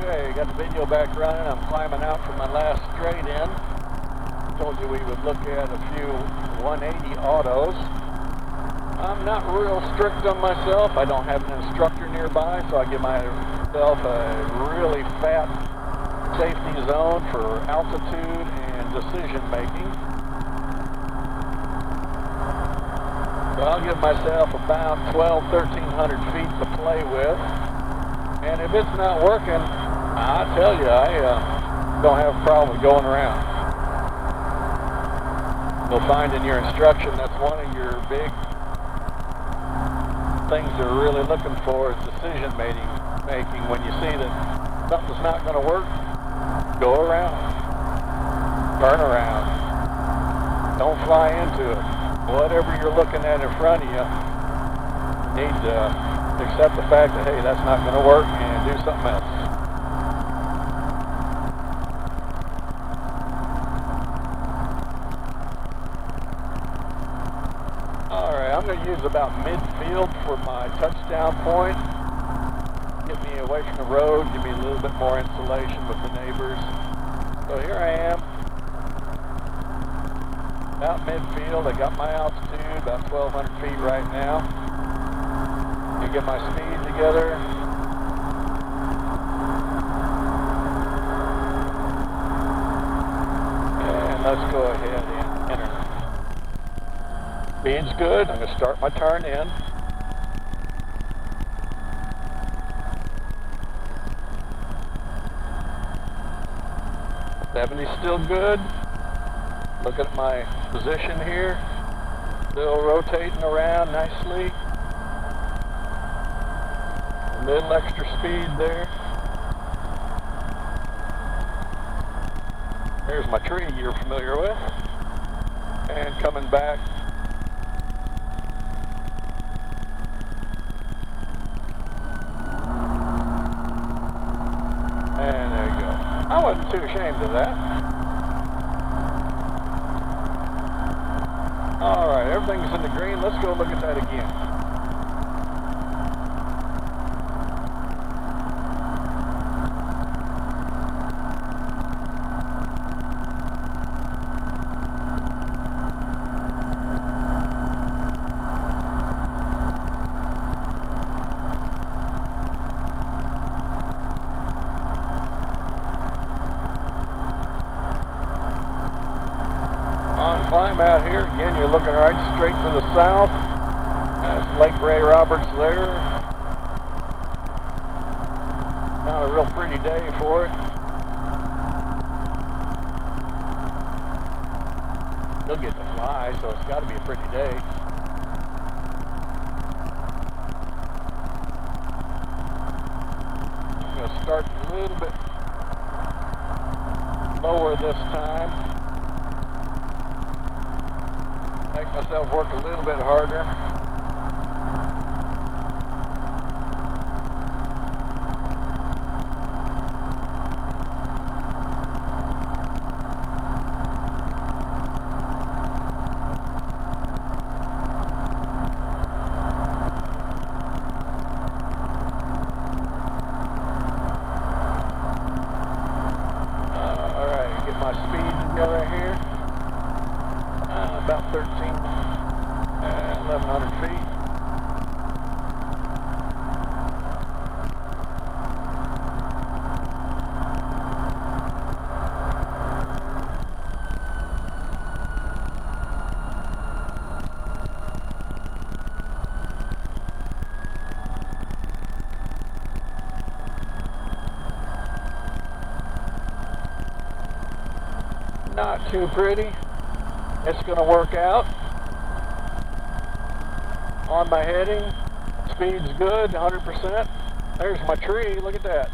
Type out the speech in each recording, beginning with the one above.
Okay, got the video back running. I'm climbing out from my last straight in. Told you we would look at a few 180 autos. I'm not real strict on myself. I don't have an instructor nearby, so I give myself a really fat safety zone for altitude and decision making. So I'll give myself about 1,1300 feet to play with. And if it's not working, I tell you, I don't have a problem going around. You'll find in your instruction that's one of your big things they're really looking for is decision making. When you see that something's not going to work, go around, turn around, don't fly into it. Whatever you're looking at in front of you, you need to accept the fact that, hey, that's not going to work, and do something else. Alright, I'm going to use about midfield for my touchdown point. Get me away from the road, give me a little bit more insulation with the neighbors. So here I am, about midfield. I got my altitude, about 1,200 feet right now. Get my speed together. And let's go ahead and enter. Speed's good. I'm going to start my turn in. $70's still good. Looking at my position here. Still rotating around nicely. Little extra speed there. There's my tree you're familiar with. And coming back. And there you go. I wasn't too ashamed of that. Alright, everything's in the green. Let's go look at that again. Climb out here again. You're looking right straight to the south. That's Lake Ray Roberts there. Not a real pretty day for it. You'll get to fly, so it's got to be a pretty day. I'm going to start a little bit lower this time. Make myself work a little bit harder. Alright, get my speed together here. About 1,100 feet. Not too pretty. It's going to work out. On my heading, speed's good, 100%. There's my tree, look at that.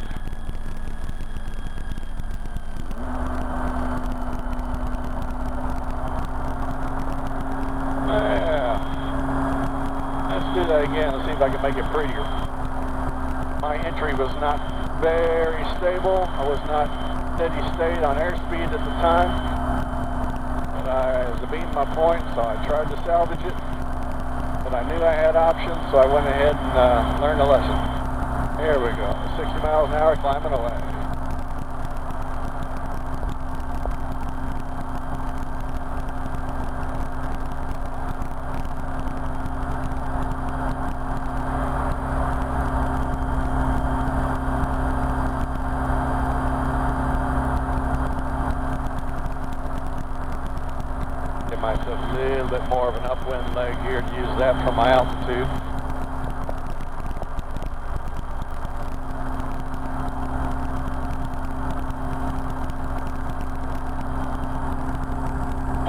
Yeah. Let's do that again and see if I can make it prettier. My entry was not very stable. I was not steady state on airspeed at the time. I was beating my point, so I tried to salvage it, but I knew I had options, so I went ahead and learned a lesson. Here we go, 60 miles an hour climbing away. might set a little bit more of an upwind leg here to use that for my altitude.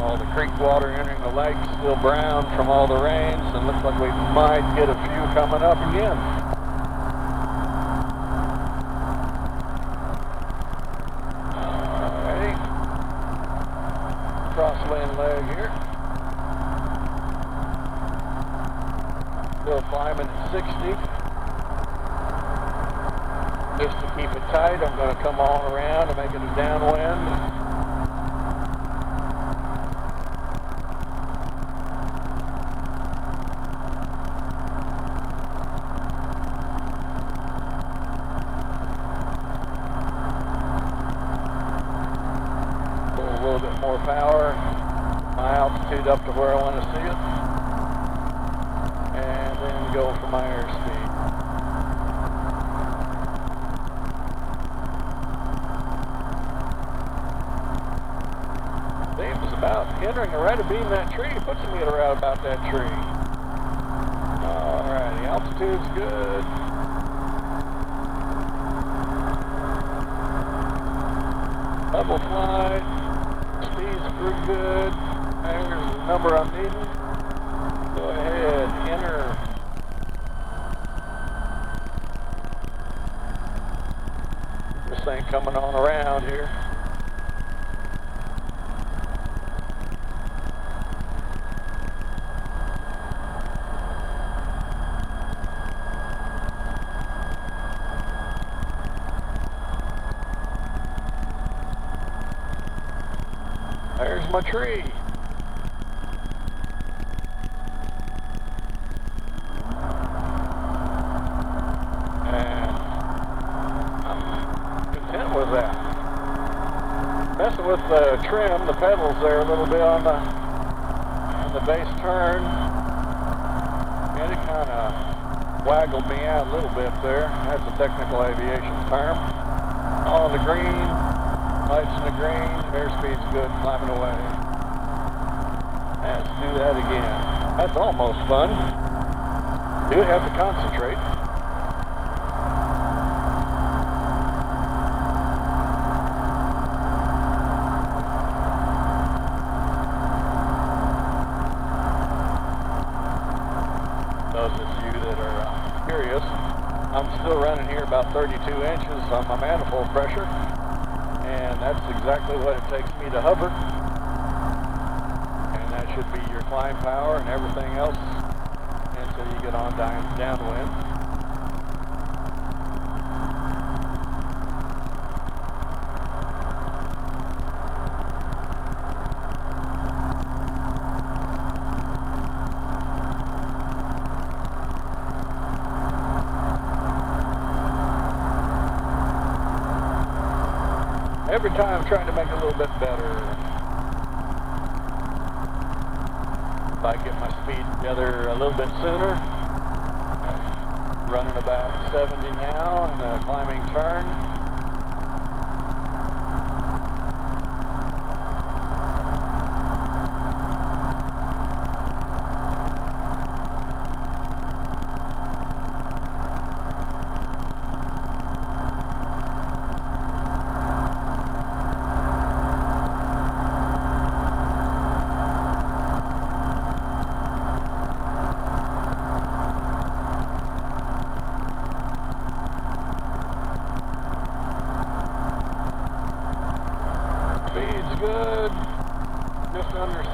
All the creek water entering the lake is still brown from all the rains, and looks like we might get a few coming up again. Crosswind leg here. Still climbing at 60. Just to keep it tight, I'm going to come all around and make it a downwind. A little bit more power, my altitude up to where I want to see it, and then go for my airspeed. Seems about entering the right of beam that tree, puts me at around about that tree. Alright, the altitude's good. Level flight. Speed's pretty good. There's the number I'm needing. Go ahead, enter. This thing coming on around here. There's my tree. And I'm content with that. Messing with the trim, the pedals there a little bit on the base turn. And it kind of waggled me out a little bit there. That's a technical aviation term. On the green. Lights in the green, airspeed's good, climbing away. Let's do that again. That's almost fun. Do have to concentrate. Those of you that are curious, I'm still running here about 32 inches on my manifold pressure. And that's exactly what it takes me to hover. And that should be your climb power and everything else until you get on downwind. Every time I'm trying to make it a little bit better. If I get my speed together a little bit sooner, running about 70 now in the climbing turn.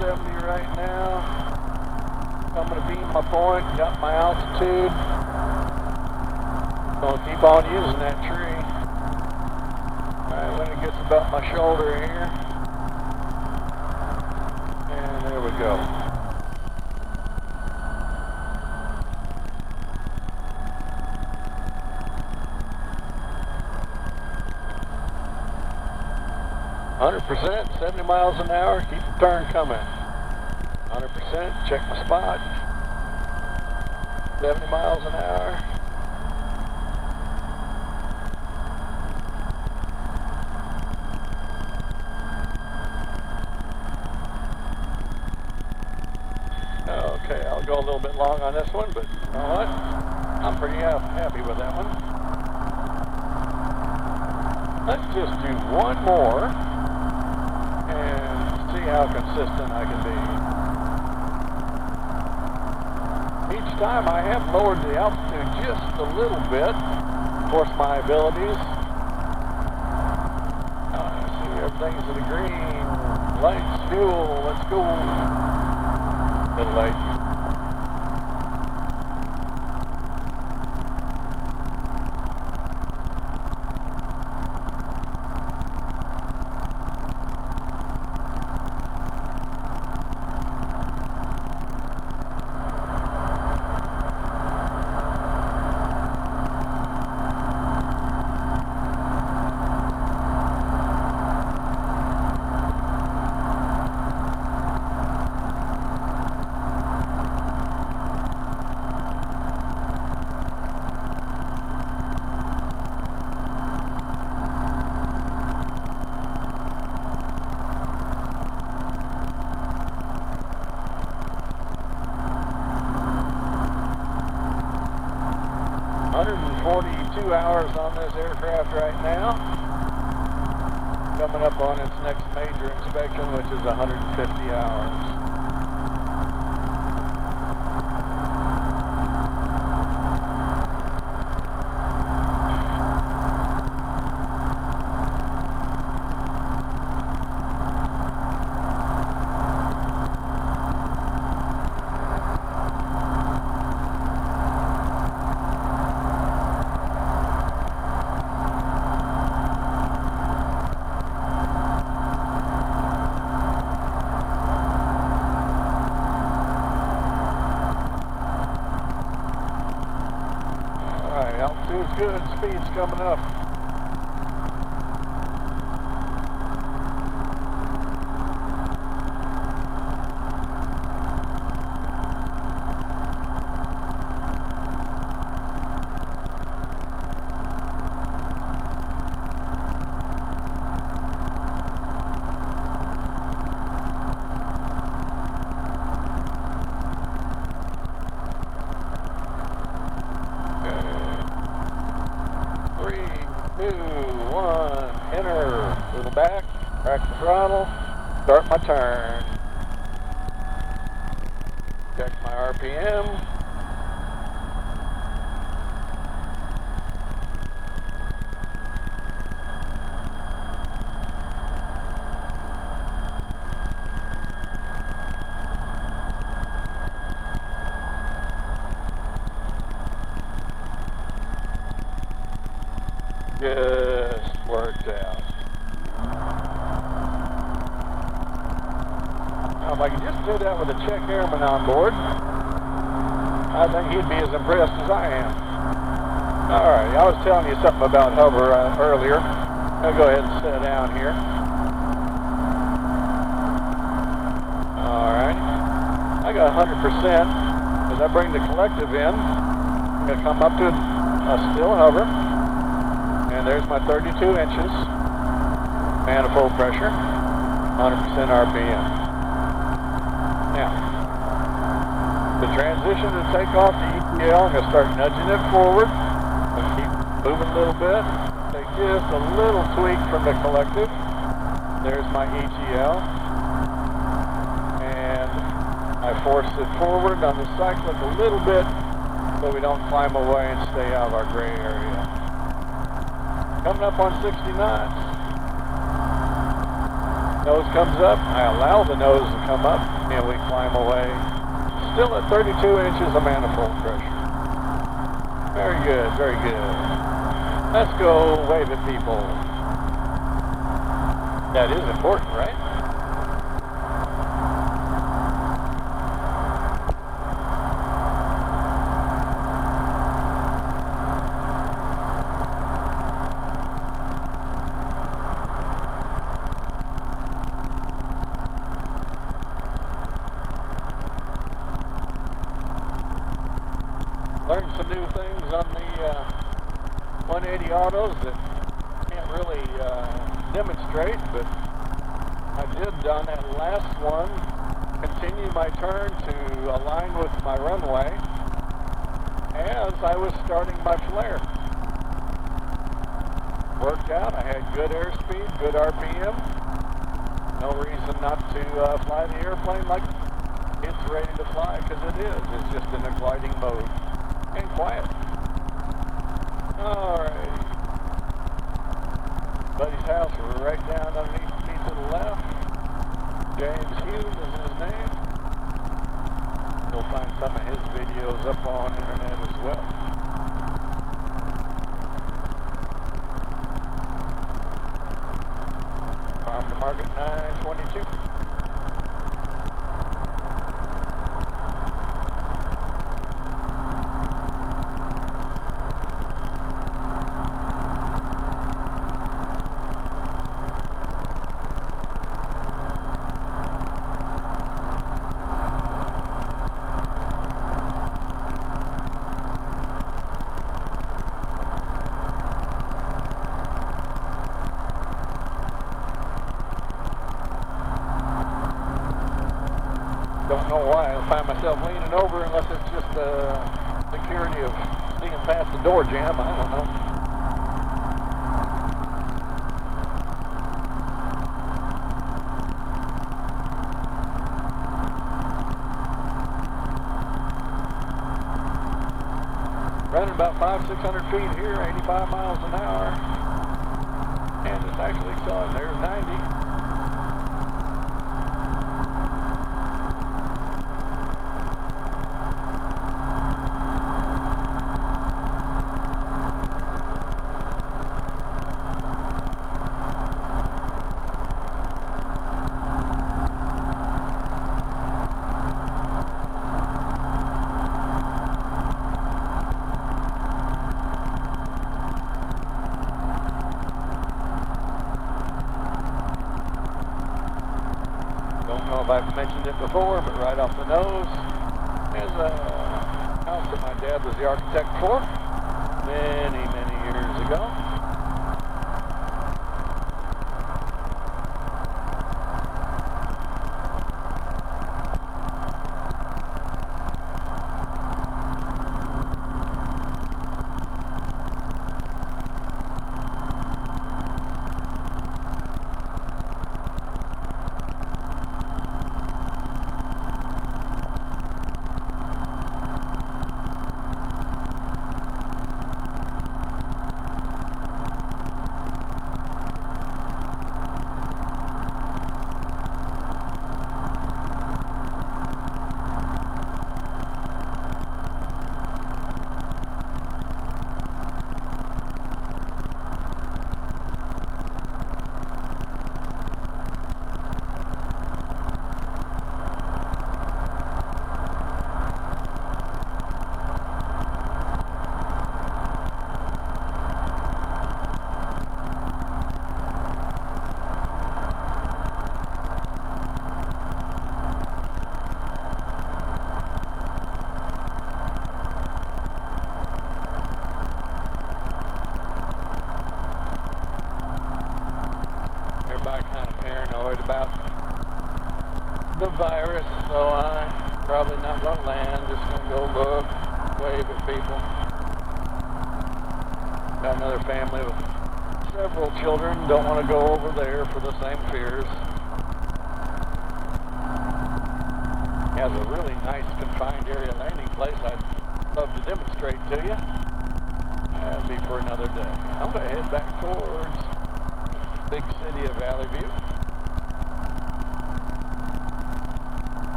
70 right now. I'm going to beam my point, got my altitude. Gonna keep on using that tree. Alright, when it gets about my shoulder here. And there we go. %, 70 miles an hour, keep the turn coming. 100%, check my spot. 70 miles an hour. long on this one, but you know what? I'm pretty happy with that one. Let's just do one more and see how consistent I can be. Each time I have lowered the altitude just a little bit, force my abilities. See, everything's in the green. Lights, fuel, let's go. A little late. Hours on this aircraft right now. Coming up on its next major inspection, which is 150 hours. Altitude's good, speed's coming up. Back, crack the throttle, start my turn. Check my RPM. Just worked out. If I could just do that with a check airman on board, I think he'd be as impressed as I am. Alright, I was telling you something about hover earlier. I'll go ahead and sit down here. Alright, I got 100%. As I bring the collective in, I'm going to come up to a still hover. And there's my 32 inches. Manifold pressure, 100% RPM. Now, the transition to take off the ETL, I'm going to start nudging it forward. I'll keep moving a little bit. Take just a little tweak from the collective. There's my ETL. And I force it forward on the cyclic a little bit so we don't climb away and stay out of our gray area. Coming up on 60 knots. Nose comes up, I allow the nose to come up, and we climb away. Still at 32 inches of manifold pressure. Very good, very good. Let's go wave at people. That is important, right? Learned some new things on the 180 autos that can't really demonstrate, but I did on that last one continue my turn to align with my runway as I was starting my flare. Worked out. I had good airspeed, good RPM. No reason not to fly the airplane like it's ready to fly, because it is. It's just in a gliding mode and quiet. Alright. Buddy's house right down underneath me to the left. James Hughes is his name. You'll find some of his videos up on internet as well. Farm to Market 922. Don't know why I find myself leaning over unless it's just the security of seeing past the door jam. I don't know. Running about 500-600 feet here, 85 miles an hour. And it's actually showing there's 90. Don't know if I've mentioned it before, but right off the nose is a house that my dad was the architect for many, many years ago. Everybody kind of paranoid about the virus, so I'm probably not going to land, just going to go look, wave at people. Got another family with several children, don't want to go over there for the same fears. Has a really nice confined area landing place I'd love to demonstrate to you. That'll be for another day. I'm going to head back towards the big city of Valley View.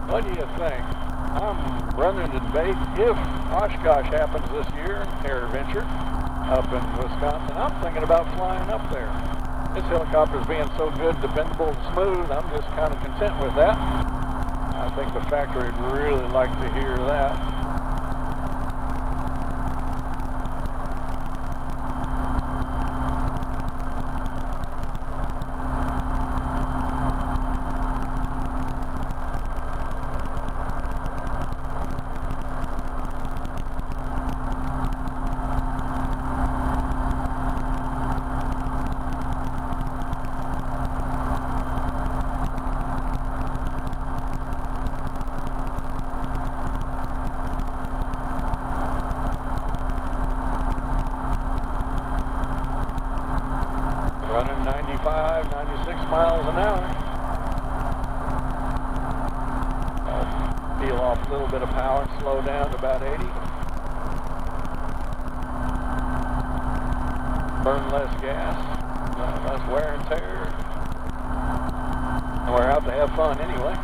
What do you think? I'm running to debate if Oshkosh happens this year, Air Adventure, up in Wisconsin. I'm thinking about flying up there. This helicopter's being so good, dependable, and smooth, I'm just kind of content with that. I think the factory would really like to hear that. 95, 96 miles an hour. I'll peel off a little bit of power and slow down to about 80. Burn less gas, less wear and tear. And we're out to have fun anyway.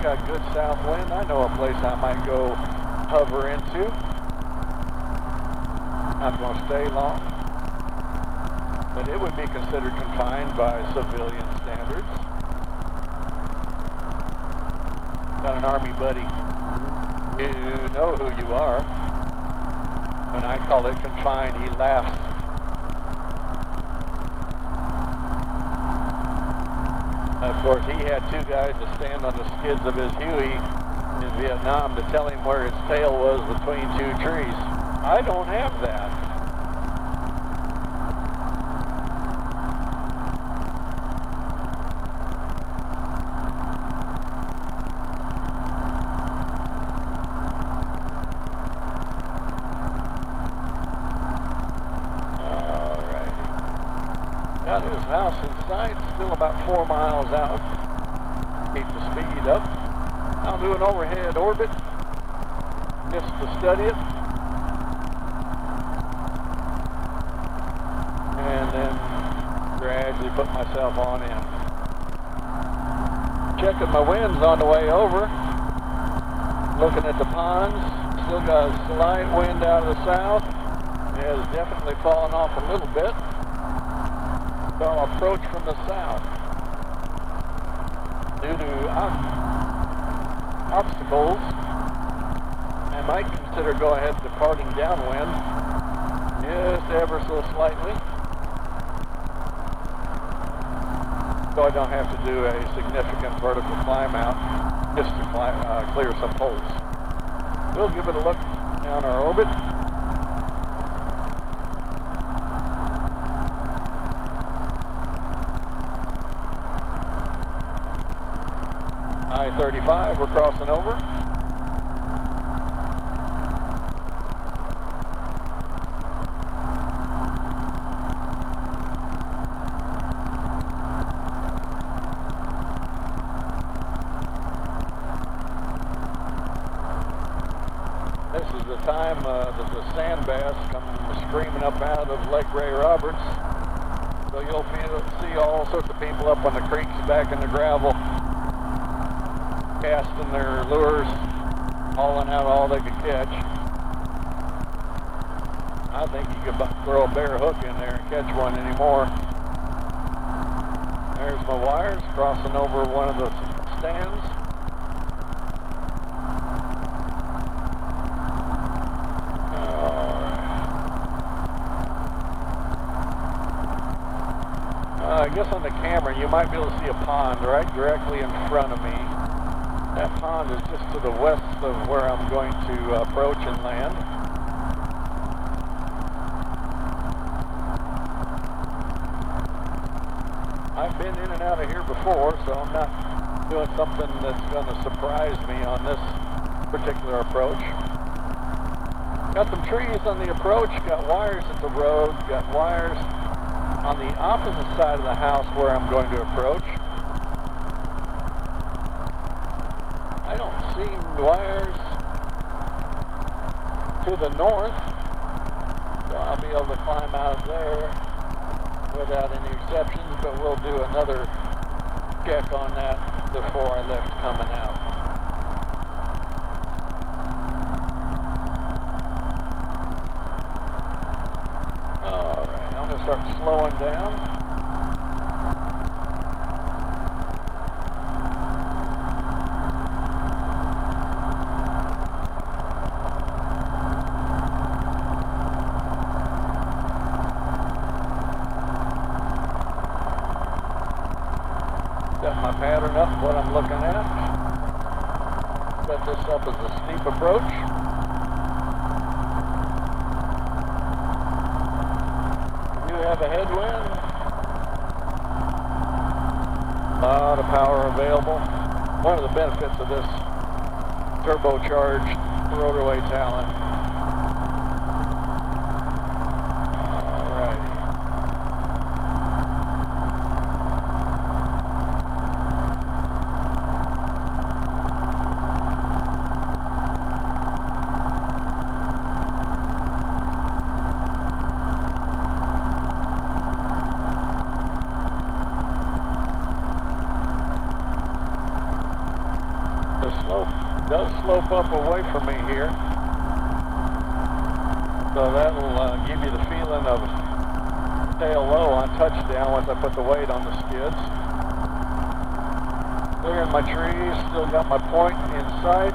Got good south wind. I know a place I might go hover into. Not going to stay long, but it would be considered confined by civilian standards. Got an Army buddy. You know who you are. When I call it confined, he laughs. Of course, he had two guys to stand on the skids of his Huey in Vietnam to tell him where his tail was between two trees. I don't have that. Got his house in sight, still about 4 miles out. Keep the speed up. I'll do an overhead orbit just to study it. And then gradually put myself on in. Checking my winds on the way over. Looking at the ponds. Still got a slight wind out of the south. It has definitely fallen off a little bit. So I'll approach from the south. Due to obstacles, I might consider go ahead departing downwind just ever so slightly, so I don't have to do a significant vertical climb out just to clear some holes. We'll give it a look down our orbit. I-35, we're crossing over. This is the time that the sand bass come screaming up out of Lake Ray Roberts. So you'll see all sorts of people up on the creeks back in the gravel, casting their lures, hauling out all they could catch. I think you could throw a bare hook in there and catch one anymore. There's my wires crossing over one of the stands. I guess on the camera you might be able to see a pond right directly in front of me. That pond is just to the west of where I'm going to approach and land. I've been in and out of here before, so I'm not doing something that's going to surprise me on this particular approach. Got some trees on the approach, got wires at the road, got wires on the opposite side of the house where I'm going to approach. I don't see wires to the north, so I'll be able to climb out of there without any exceptions, but we'll do another check on that before I left coming out. Alright, I'm going to start slowing down. Set my pattern up, what I'm looking at. Set this up as a steep approach. You have a headwind. A lot of power available. One of the benefits of this turbocharged Rotorway Talon. The slope does slope up away from me here, so that'll give you the feeling of tail low on touchdown once I put the weight on the skids. Clearing my trees, still got my point in sight.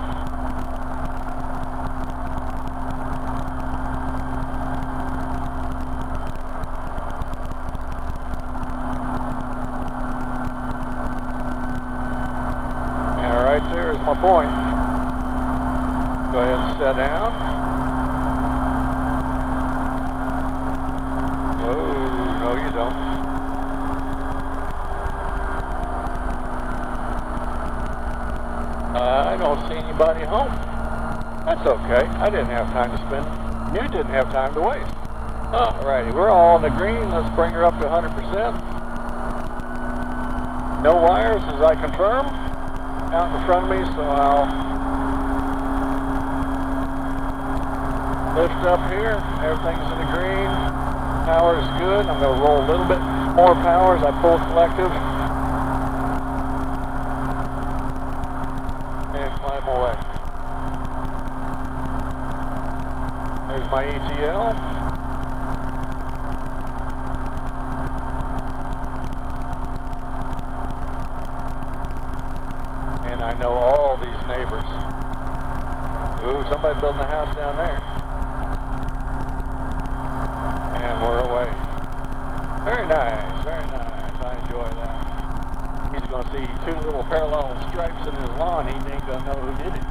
There's my point. Go ahead and set down. Oh, no you don't. I don't see anybody home. That's okay. I didn't have time to spend. You didn't have time to waste. Alrighty, we're all on the green. Let's bring her up to 100%. No wires, as I confirm. Out in front of me, so I'll lift up here. Everything's in the green. Power is good. I'm going to roll a little bit more power as I pull collective and climb away. There's my ETL. And I know all these neighbors. Ooh, somebody building a house down there. And we're away. Very nice, very nice. I enjoy that. He's going to see two little parallel stripes in his lawn. He ain't going to know who did it.